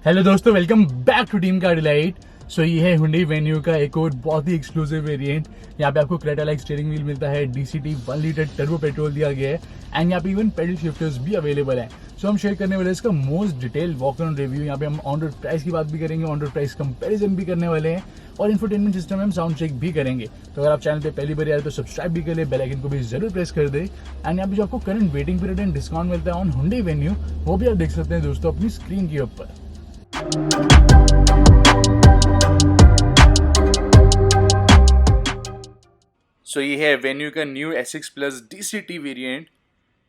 Hello दोस्तों, welcome back to team का delight. सो ये है Hyundai Venue का एक और बहुत ही एक्सक्लूसिव वेरिएंट। यहाँ पे आपको क्रेटा लाइक स्टीयरिंग व्हील मिलता है, DCT 1 लीटर टर्बो पेट्रोल दिया गया है एंड यहाँ पे इवन पेडल शिफ्टर्स भी अवेलेबल है। सो हम शेयर करने वाले इसका most detail walk on review. यहाँ पे हम ऑन रोड प्राइस की बात भी करेंगे, ऑन रोड प्राइस कंपेरिजन भी करने वाले हैं और इंफोटेनमेंट सिस्टम में हम साउंड चेक भी करेंगे। तो अगर आप चैनल पे पहली बार आए तो सब्सक्राइब भी कर ले, बेल आइकन को भी जरूर प्रेस कर दे। एंड यहाँ पे जो आपको current waiting period and discount मिलता है ऑन Hyundai Venue, वो भी आप देख सकते हैं दोस्तों अपनी स्क्रीन के ऊपर। सो ये है वेन्यू का new SX plus DCT variant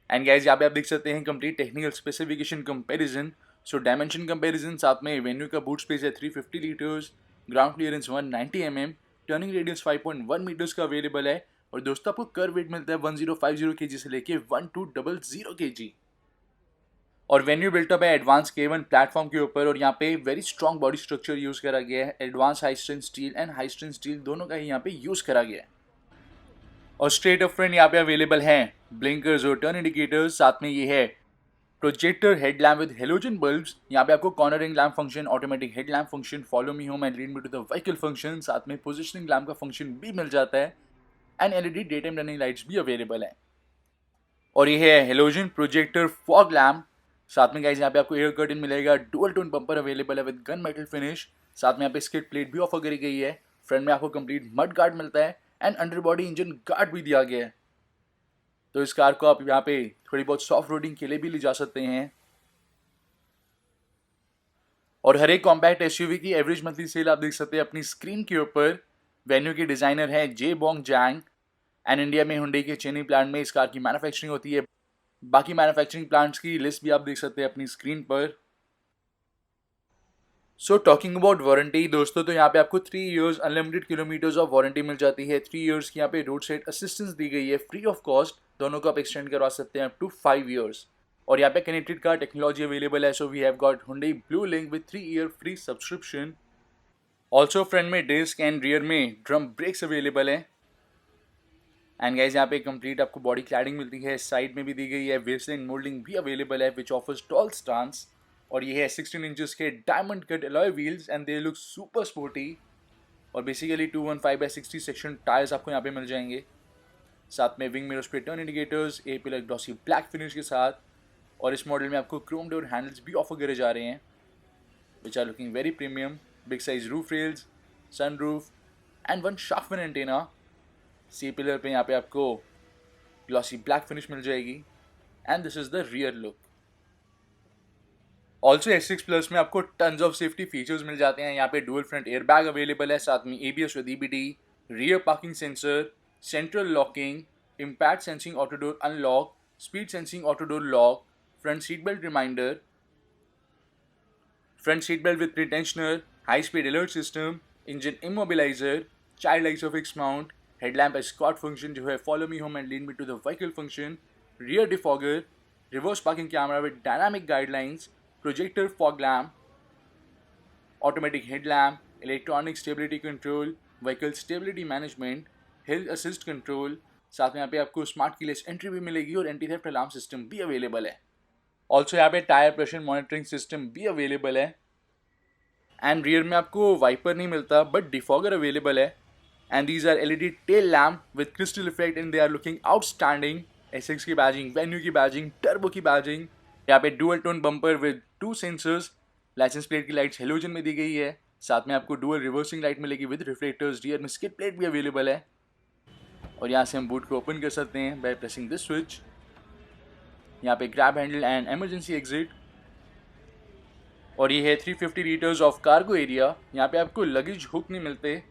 and guys यहाँ पे आप देख सकते हैं complete technical specification comparison. So dimension comparison, साथ में वेन्यू का बूट स्पेस है 350 litres, ground clearance 190 mm, turning radius 5.1 metres का अवेलेबल है और दोस्तों आपको कर्व वेट मिलता है 1050 kg से लेके 1200 kg। और वेन्यू बिल्टअप है एडवांस K1 प्लेटफॉर्म के ऊपर और यहाँ पे very strong body structure use करा गया है। Advance high strength steel and high strength steel दोनों का ही यहाँ पे यूज करा गया है। और स्ट्रेट अप फ्रंट यहाँ पे अवेलेबल हैं ब्लिंकर्स और टर्न इंडिकेटर्स, साथ में ये है projector headlamp with halogen bulbs. यहाँ पे आपको cornering lamp function, automatic headlamp function, follow me home and lead me to the vehicle function, साथ में पोजिशनिंग लैम्प का फंक्शन भी मिल जाता है and LED day time running lights भी अवेलेबल है। और ये है हेलोजन प्रोजेक्टर फॉग लैम्प। साथ में गाइस यहाँ पे आपको एयर कर्टन मिलेगा, डुअल टोन बम्पर अवेलेबल है विद गन मेटल फिनिश, साथ में यहाँ पे स्किड प्लेट भी ऑफर करी गई है। फ्रंट में आपको कंप्लीट मड गार्ड मिलता है and under body engine guard भी दिया गया है। तो इस कार को आप यहाँ पे थोड़ी बहुत सॉफ्ट रोडिंग के लिए भी ले जा सकते हैं। और हर एक कॉम्पैक्ट SUV की एवरेज मंथली सेल आप देख सकते हैं अपनी स्क्रीन के ऊपर। वेन्यू के डिजाइनर है जे बोंग जैंग एंड इंडिया में Hyundai के चेन्नई प्लांट में इस कार की मैन्युफैक्चरिंग होती है। बाकी मैन्युफैक्चरिंग प्लांट्स की लिस्ट भी आप देख सकते हैं अपनी स्क्रीन पर। सो टॉकिंग अबाउट वारंटी दोस्तों, तो यहाँ पे आपको 3 years unlimited kilometres of warranty मिल जाती है। 3 इयर्स की यहाँ पे रोड साइड असिस्टेंस दी गई है फ्री ऑफ कॉस्ट। दोनों को आप एक्सटेंड करवा सकते हैं अप टू 5 इयर्स। और यहाँ पे कनेक्टेड कार टेक्नोलॉजी अवेलेबल है। So we have got Hyundai blue link with 3 year free subscription. Also front में डिस्क एंड रियर में ड्रम ब्रेक्स अवेलेबल है। एंड गाइस यहाँ पे कंप्लीट आपको बॉडी क्लैडिंग मिलती है, साइड में भी दी गई है, वेस्टलाइन मोल्डिंग भी अवेलेबल है विच ऑफर्स टॉल स्टांस। और ये है 16 इंचेस के diamond cut alloy wheels and they look super sporty. और बेसिकली 215/60 सेक्शन टायर्स आपको यहाँ पे मिल जाएंगे। साथ में विंग मिरर्स पे turn indicators A pillar glossy black finish के साथ। और इस मॉडल में आपको क्रोम डोर हैंडल्स भी ऑफर करे जा रहे हैं which are looking very premium. Big size roof rails, sun roof and one shark fin antenna. C pillar पे यहाँ पे आपको ग्लॉसी ब्लैक फिनिश मिल जाएगी and this is the rear look. Also SX plus में आपको टन्स ऑफ सेफ्टी फीचर्स मिल जाते हैं। यहाँ पे dual front air bag available है, साथ में ABS with EBD, rear parking sensor, central locking, impact sensing auto door unlock, speed sensing auto door lock, front seat belt reminder, front seat belt with pretensioner, high speed alert system, engine immobiliser, child isofix mount, headlamp escort function जो है follow me home and lead me to the vehicle function, rear defogger, reverse parking camera with dynamic guidelines, projector fog lamp, automatic headlamp, electronic stability control, vehicle stability management, hill assist control. साथ में यहाँ पे आपको smart keyless entry भी मिलेगी और anti theft alarm system भी available है। ऑल्सो यहाँ पे टायर प्रेशर मॉनिटरिंग सिस्टम भी अवेलेबल है। एंड रियर में आपको वाइपर नहीं मिलता बट डिफॉगर अवेलेबल है। And these are LED tail lamp with crystal effect and they are looking outstanding. SX की बैजिंग, वेन्यू की बैजिंग, टर्बो की बैजिंग। यहाँ पे dual tone bumper with 2 sensors, licence plate की lights halogen में दी गई है। साथ में आपको डुअल रिवर्सिंग लाइट मिलेगी विद रिफ्लेक्टर्स, रियर में स्किड प्लेट भी अवेलेबल है। और यहाँ से हम बूट को ओपन कर सकते हैं बाय प्रेसिंग दिस स्विच। यहाँ पे grab handle and emergency exit. और ये है 350 लीटर्स ऑफ कार्गो एरिया। यहाँ पे आपको लगेज हुक नहीं मिलते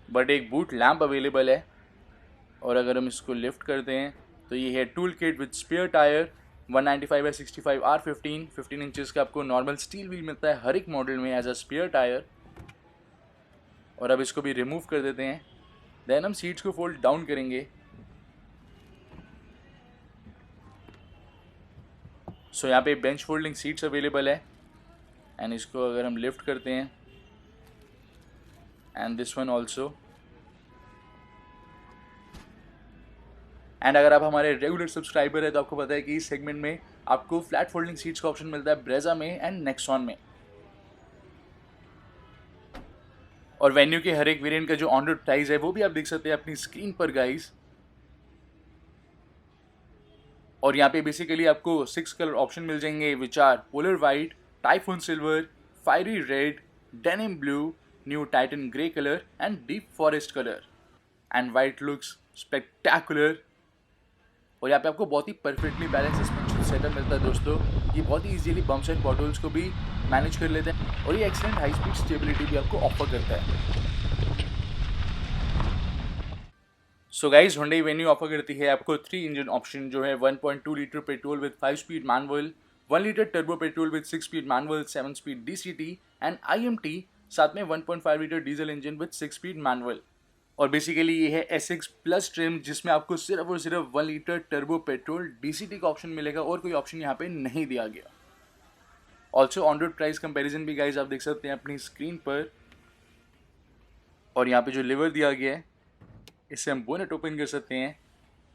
बट एक बूट लैम्प अवेलेबल है। और अगर हम इसको लिफ्ट करते हैं तो ये है tool kit with spare tyre 195/65 R15, 15 इंचेस का आपको नॉर्मल स्टील व्हील मिलता है हर एक मॉडल में एज अ स्पेयर टायर। और अब इसको भी रिमूव कर देते हैं, देन हम सीट्स को फोल्ड डाउन करेंगे। सो यहाँ पे बेंच फोल्डिंग सीट्स अवेलेबल है एंड इसको अगर हम लिफ्ट करते हैं and this one also. And अगर आप हमारे रेगुलर सब्सक्राइबर है तो आपको पता है कि इस सेगमेंट में आपको फ्लैट फोल्डिंग सीट्स का ऑप्शन मिलता है ब्रेजा में एंड नेक्सॉन में। और वेन्यू के हर एक वेरिएंट का जो ऑन रोड प्राइस है वो भी आप देख सकते हैं अपनी स्क्रीन पर गाइस। और यहाँ पे बेसिकली आपको 6 कलर ऑप्शन मिल जाएंगे which are polar white, typhoon silver, fiery red, denim blue, new titan grey colour and deep forest colour. And white looks spectacular. और यहाँ पे आपको बहुत ही परफेक्टली बैलेंस सस्पेंशन सेटअप मिलता है दोस्तों। ये बहुत ही इजीली बम्प्स एंड पॉटहोल्स को भी मैनेज कर लेते हैं और ये एक्सीलेंट हाई स्पीड स्टेबिलिटी भी आपको ऑफर करता है। So guys Hyundai Venue offer करती है आपको 3 इंजन ऑप्शन जो है 1.2 litre petrol with 5 speed manual, 1 litre turbo petrol with 6 speed manual, 7 speed DCT and IMT, साथ में 1.5 litre diesel engine with 6 speed manual. और बेसिकली ये है SX प्लस ट्रिम जिसमें आपको सिर्फ और सिर्फ 1 लीटर टर्बो पेट्रोल DCT का ऑप्शन मिलेगा और कोई ऑप्शन यहाँ पे नहीं दिया गया। Also on road price comparison भी गाइज आप देख सकते हैं अपनी स्क्रीन पर। और यहाँ पे जो लिवर दिया गया है इससे हम बोनेट ओपन कर सकते हैं।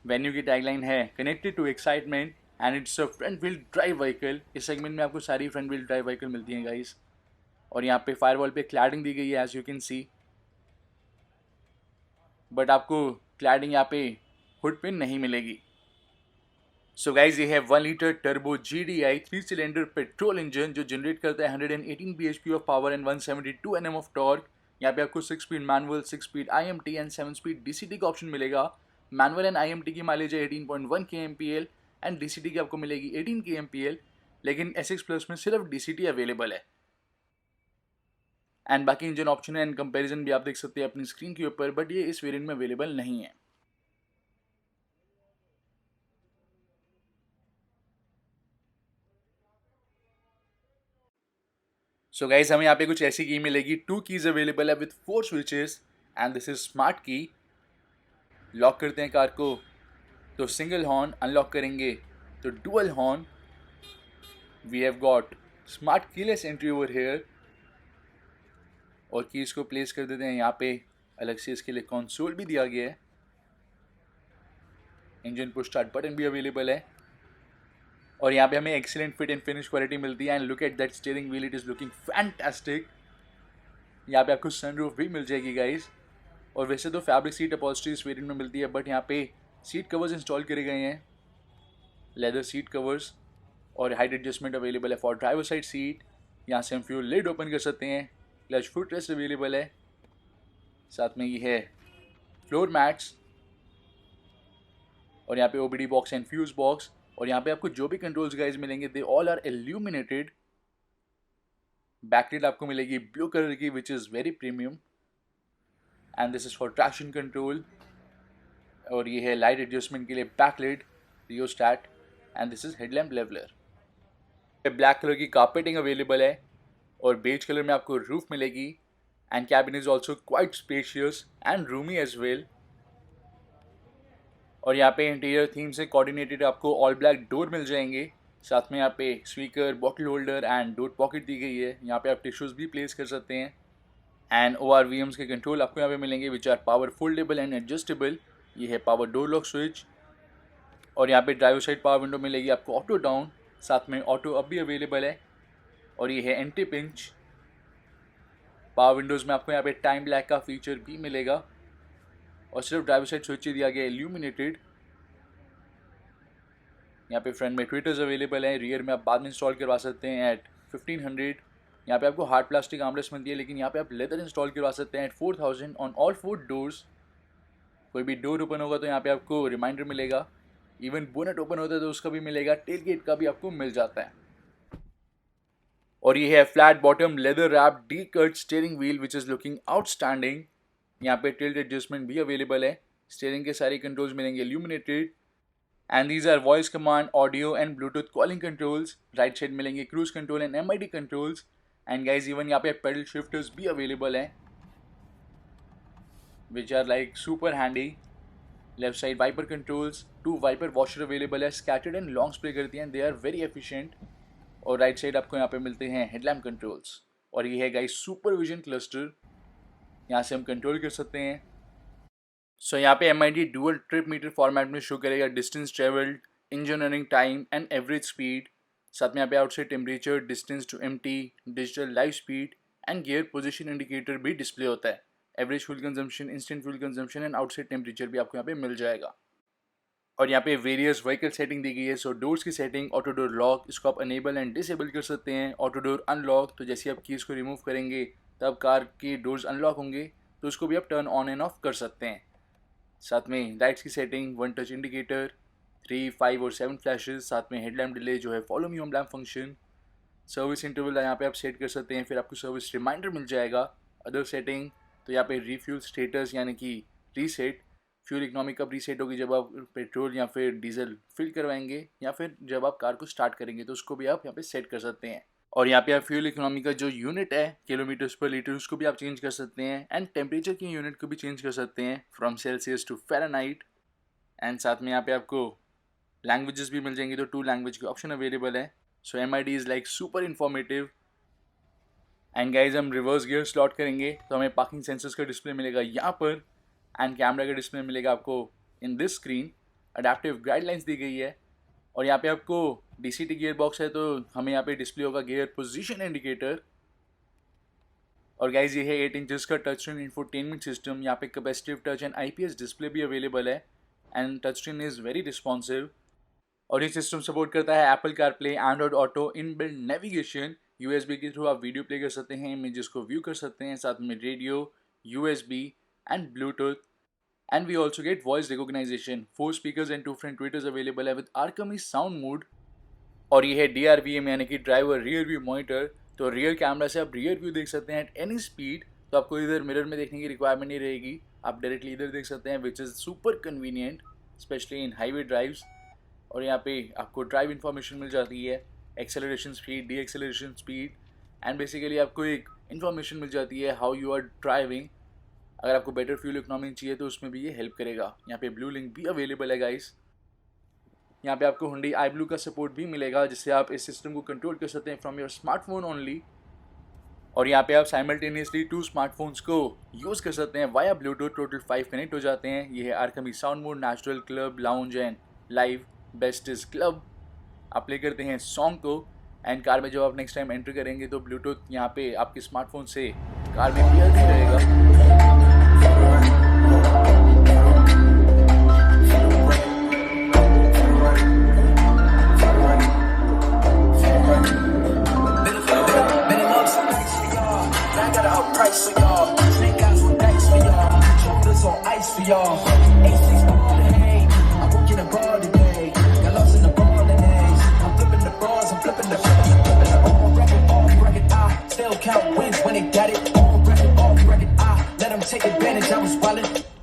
वेन्यू की टैगलाइन है connected to excitement and it's a front wheel drive vehicle. इस सेगमेंट में आपको सारी फ्रंट व्हील ड्राइव व्हीकल मिलती हैं गाइस। और यहाँ पे फायरवॉल पे क्लैडिंग दी गई है as you can see, but आपको क्लैडिंग यहाँ पे हुड पे नहीं मिलेगी। सो गाइज ये है 1 litre turbo GDI 3 cylinder petrol engine जो जनरेट करता है 118 bhp of power and 172 Nm of torque. यहाँ पे आपको 6 speed manual, 6 speed IMT and 7 speed DCT का ऑप्शन मिलेगा। मैनुअल एंड IMT की माइलेज है 18.1 kmpl एंड DCT की आपको मिलेगी 18 kmpl, लेकिन SX प्लस में सिर्फ DCT अवेलेबल है। एंड बाकी इंजन ऑप्शन एंड कंपैरिजन भी आप देख सकते हैं अपनी स्क्रीन के ऊपर, बट ये इस वेरिएंट में अवेलेबल नहीं है। सो गाइस हमें यहाँ पे कुछ ऐसी की मिलेगी। 2 कीज अवेलेबल है with 4 switches and this is smart की। लॉक करते हैं कार को तो सिंगल हॉर्न, अनलॉक करेंगे तो dual horn. We have got smart keyless entry over here. और कीज को प्लेस कर देते हैं यहाँ पे। अलग से इसके लिए कंसोल भी दिया गया है। इंजन पुश स्टार्ट बटन भी अवेलेबल है। और यहाँ पे हमें excellent fit and finish quality मिलती है। And look at that steering wheel, it is looking fantastic. यहाँ पे आपको सनरूफ भी मिल जाएगी गाइस। और वैसे तो फैब्रिक सीट अपॉल्स्ट्री इस वेरिएंट में मिलती है, बट यहाँ पे सीट कवर्स इंस्टॉल करे गए हैं, लेदर सीट कवर्स। और हाइट एडजस्टमेंट अवेलेबल है फॉर ड्राइवर साइड सीट। यहाँ से हम फ्यूल लिड ओपन कर सकते हैं। क्लच फुट रेस्ट अवेलेबल है। साथ में ये है फ्लोर मैट्स। और यहाँ पे OBD box and fuse box. और यहाँ पे आपको जो भी कंट्रोल्स गाइज मिलेंगे they all are illuminated. Backlight आपको मिलेगी ब्लू कलर की which is very premium and this is for traction control. और ये है लाइट एडजस्टमेंट के लिए backlight, rheostat and this is headlamp leveller. Black colour की कारपेटिंग अवेलेबल है और बेज कलर में आपको रूफ मिलेगी। And cabin is also quite spacious and roomy as well. और यहाँ पे इंटीरियर थीम से कोऑर्डिनेटेड आपको ऑल ब्लैक डोर मिल जाएंगे। साथ में यहाँ पे speaker, bottle holder and door pocket दी गई है। यहाँ पे आप टिश्यूज़ भी प्लेस कर सकते हैं। एंड ORVMs के कंट्रोल आपको यहाँ पे मिलेंगे which are power foldable and adjustable. ये है पावर डोर लॉक स्विच। और यहाँ पे ड्राइवर साइड पावर विंडो मिलेगी आपको ऑटो डाउन, साथ में ऑटो अप भी अवेलेबल है। और ये है एंटी पिंच। पावर विंडोज़ में आपको यहाँ पे टाइम ब्लैक का फीचर भी मिलेगा। और सिर्फ ड्राइवर साइड स्विच दिया गया है इल्यूमिनेटेड। यहाँ पे फ्रंट में ट्विटर्स अवेलेबल है। रियर में आप बाद में इंस्टॉल करवा सकते हैं एट 1500। यहाँ पे आपको हार्ड प्लास्टिक आर्मरेस्ट मिलती है, लेकिन यहाँ पे आप लेदर इंस्टॉल करवा सकते हैं एट 4000 ऑन ऑल 4 डोर्स। कोई भी डोर ओपन होगा तो यहाँ पे आपको रिमाइंडर मिलेगा। इवन बोनेट ओपन होता है तो उसका भी मिलेगा। टेल गेट का भी आपको मिल जाता है। और ये है flat bottom leather wrap D cut steering wheel which is looking outstanding. यहाँ पे टिल्ट एडजस्टमेंट भी अवेलेबल है। स्टीयरिंग के सारे कंट्रोल्स मिलेंगे illuminated. And these are voice command, audio and Bluetooth calling controls. Right side मिलेंगे cruise control and MID controls. And guys even यहाँ पे पेडल शिफ्टर्स भी अवेलेबल हैं which are like super handy. Left side wiper controls, 2 wiper washer available है। Scattered and long spray करती हैं, they are very efficient. और right side आपको यहाँ पे मिलते हैं हेडलैम्प कंट्रोल्स। और ये है गाइज सुपरविजन क्लस्टर, यहाँ से हम कंट्रोल कर सकते हैं। सो यहाँ पे MID dual trip meter format में शो करेगा distance travelled, engine running time and average speed. साथ में यहाँ पे outside temperature, distance to empty, digital life speed and gear position indicator भी डिस्प्ले होता है। Average fuel consumption, instant fuel consumption and outside temperature भी आपको यहाँ पे मिल जाएगा। और यहाँ पे वेरियस व्हीकल सेटिंग दी गई है। सो डोर्स की सेटिंग, ऑटो डोर लॉक, इसको आप अनेबल एंड डिसेबल कर सकते हैं। ऑटो डोर अनलॉक, तो जैसे आप कीज़ को रिमूव करेंगे तब कार के डोर्स अनलॉक होंगे, तो उसको भी आप टर्न ऑन एंड ऑफ कर सकते हैं। साथ में लाइट्स की सेटिंग, 1 टच इंडिकेटर, 3, 5 और 7 फ्लैशेस, साथ में हेडलैम्प डिले जो है follow me home lamp function. Service interval यहाँ पे आप सेट कर सकते हैं, फिर आपको सर्विस रिमाइंडर मिल जाएगा। अदर सेटिंग, तो यहाँ पे रिफ्यूल स्टेटस यानी कि रीसेट, फ्यूल इकोनॉमी कब रीसेट होगी, जब आप पेट्रोल या फिर डीजल फिल करवाएंगे या फिर जब आप कार को स्टार्ट करेंगे, तो उसको भी आप यहाँ पे सेट कर सकते हैं। और यहाँ पे आप फ्यूल इकोनॉमी का जो यूनिट है किलोमीटर्स पर लीटर, उसको भी आप चेंज कर सकते हैं एंड टेम्परेचर की यूनिट को भी चेंज कर सकते हैं from Celsius to Fahrenheit. And साथ में यहाँ पे आपको लैंग्वेजेस भी मिल जाएंगी, तो 2 लैंग्वेज के ऑप्शन अवेलेबल है। सो MID is like super informative. And guys हम रिवर्स गियर स्लॉट करेंगे तो हमें पार्किंग सेंसर्स का डिस्प्ले मिलेगा यहाँ पर, एंड कैमरा का डिस्प्ले मिलेगा आपको in this screen. Adaptive guidelines दी गई है। और यहाँ पे आपको DCT गियर बॉक्स है, तो हमें यहाँ पे डिस्प्ले होगा गियर पोजीशन इंडिकेटर। और गाइज ये है 8 इंचेस का टच स्क्रीन इंफोटेनमेंट सिस्टम। यहाँ पे capacitive touch and IPS display भी अवेलेबल है and touch screen is very responsive. और ये सिस्टम सपोर्ट करता है Apple CarPlay, Android auto, inbuilt navigation. USB के थ्रू आप वीडियो प्ले कर सकते हैं, इमेजेस को व्यू कर सकते हैं, साथ में radio, USB and Bluetooth. And we also get voice recognition. 4 speakers and 2 front tweeters available है विद आर्कमी साउंड मोड। और ये है DRVM यानी कि ड्राइवर रियर व्यू मॉनिटर। तो रियर कैमरा से आप रियर व्यू देख सकते हैं एट एनी स्पीड, तो आपको इधर मिरर में देखने की रिक्वायरमेंट नहीं रहेगी, आप डायरेक्टली इधर देख सकते हैं, which is super convenient specially in highway drives. और यहाँ पे आपको ड्राइव इन्फॉर्मेशन मिल जाती है, acceleration speed, D acceleration speed, and basically आपको एक इन्फॉर्मेशन मिल जाती है हाउ यू आर ड्राइविंग। अगर आपको बेटर फ्यूल इकोनॉमी चाहिए तो उसमें भी ये हेल्प करेगा। यहाँ पे ब्लू लिंक भी अवेलेबल है गाइस। यहाँ पे आपको Hyundai iBlue का सपोर्ट भी मिलेगा, जिससे आप इस सिस्टम को कंट्रोल कर सकते हैं फ्रॉम योर स्मार्टफोन ओनली। और यहाँ पे आप साइमल्टेनियसली 2 स्मार्टफोन्स को यूज़ कर सकते हैं वाया ब्लूटूथ। टोटल 5 कनेक्ट हो जाते हैं। ये है Arkamys sound mode, natural, club, lounge and live. Best is club. आप प्ले करते हैं सॉन्ग को एंड कार में जब आप नेक्स्ट टाइम एंटर करेंगे तो ब्लूटूथ यहाँ पे आपके स्मार्टफोन से कार में पेयर भी रहेगा।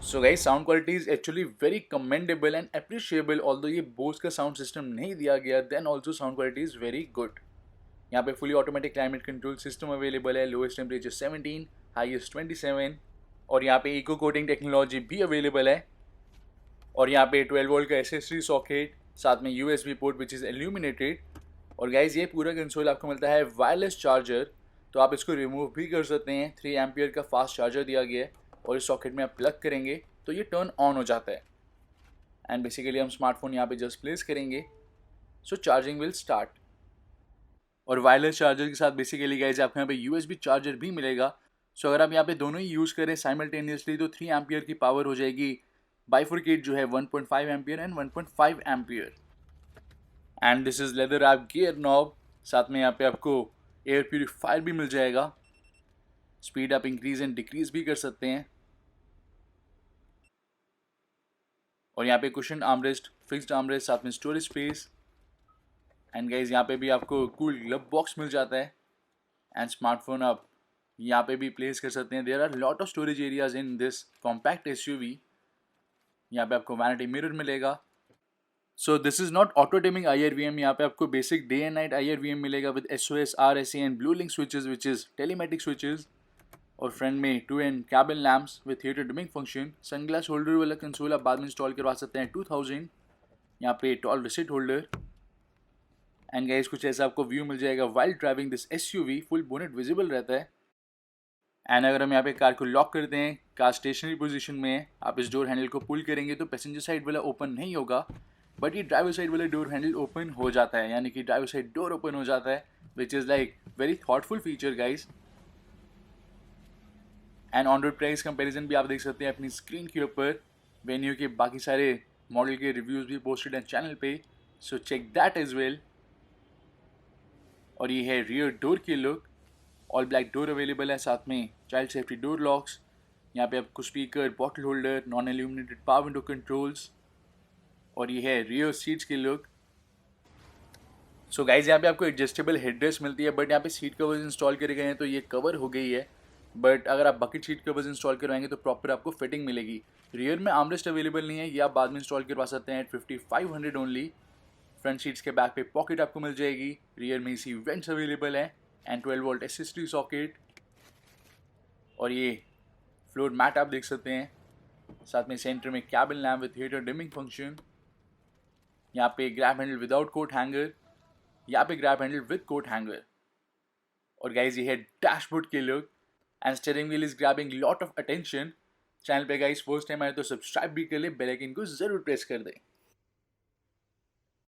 So guys, sound quality is actually very commendable and appreciable. Although ये Bose का sound system नहीं दिया गया, then also sound quality is very good. यहाँ पे fully automatic climate control system available है, lowest temperature 17, highest 27, और यहाँ पे eco coating technology भी available है। और यहाँ पे 12 वोल्ट का SSD सॉकेट, साथ में USB port which is illuminated। और गाइज ये पूरा कंसोल आपको मिलता है वायरलेस चार्जर, तो आप इसको रिमूव भी कर सकते हैं। 3 एम्पियर का फास्ट चार्जर दिया गया है और इस सॉकेट में आप प्लग करेंगे तो ये टर्न ऑन हो जाता है। एंड बेसिकली हम स्मार्टफोन यहाँ पे जस्ट प्लेस करेंगे, सो चार्जिंग विल स्टार्ट। और वायरलेस चार्जर के साथ बेसिकली गाइज आपको यहाँ पे USB चार्जर भी मिलेगा। सो अगर आप यहाँ पे दोनों ही यूज़ करें साइमल्टेनियसली तो 3 एम्पियर की पावर हो जाएगी। बाइफोरकेट जो है 1.5 ampere and 1.5 ampere. And this is leather wrap gear knob. साथ में यहाँ पे आपको एयर प्यूरीफायर भी मिल जाएगा। स्पीड आप इंक्रीज एंड डिक्रीज भी कर सकते हैं। और यहाँ पे कुशन आर्मरेस्ट, फिक्स्ड आर्मरेस्ट, साथ में स्टोरेज स्पेस। एंड गाइज यहाँ पे भी आपको कूल ग्लव बॉक्स मिल जाता है एंड स्मार्टफोन आप यहाँ पे भी प्लेस कर सकते हैं। There are lot of storage areas in this compact SUV। यहाँ पे आपको वैनिटी मिरर मिलेगा। So this is not auto dimming IRVM। यहाँ पे आपको basic day and night IRVM मिलेगा with SOS, RSA and blue link switches which is telematic switches. और front में 2 cabin lamps with theatre dimming function. Sunglass holder वाला console आप बाद में इंस्टॉल करवा सकते हैं 2000। यहाँ पे toll receipt holder. And guys कुछ ऐसा आपको व्यू मिल जाएगा while driving this SUV। Full bonnet visible रहता है। एंड अगर हम यहाँ पे कार को लॉक करते हैं, कार स्टेशनरी पोजीशन में है, आप इस डोर हैंडल को पुल करेंगे तो पैसेंजर साइड वाला ओपन नहीं होगा, बट ये ड्राइवर साइड वाला डोर हैंडल ओपन हो जाता है, यानी कि ड्राइवर साइड डोर ओपन हो जाता है, which is like very thoughtful feature guys. And on road price comparison भी आप देख सकते हैं अपनी स्क्रीन के ऊपर। वेन्यू के बाकी सारे मॉडल के रिव्यूज़ भी पोस्टेड हैं चैनल पे, so check that as well. और ये है रियर डोर की look. All black door available है, साथ में चाइल्ड सेफ्टी डोर लॉक्स। यहाँ पे आपको speaker, bottle holder, non illuminated power window controls. और ये है रियर सीट्स की लुक। सो गाइज यहाँ पे आपको एडजस्टेबल हेडरेस्ट मिलती है, बट यहाँ पे सीट कवर्स इंस्टॉल करे गए हैं तो ये कवर हो गई है। बट अगर आप बकेट सीट कवर्स इंस्टॉल करवाएंगे तो प्रॉपर आपको फिटिंग मिलेगी। रियर में आर्मरेस्ट अवेलेबल नहीं है, ये आप बाद में इंस्टॉल करवा सकते हैं एट 5500 ओनली। फ्रंट सीट्स के बैक पे पॉकेट आपको मिल जाएगी। रियर में इसी वेंट्स अवेलेबल है एंड 12 वोल्ट एसएसडी सॉकेट। और ये फ्लोर मैट आप देख सकते हैं, साथ में सेंटर में cabin lamp with theatre dimming function. यहाँ पे grab handle without coat hanger, यहाँ पे grab handle with coat hanger. और गाइज ये है डैशबोर्ड की look and steering wheel is grabbing lot of attention. Channel पे गाइज फर्स्ट टाइम आए तो सब्सक्राइब भी कर ले, बेल आइकन को जरूर प्रेस कर दें।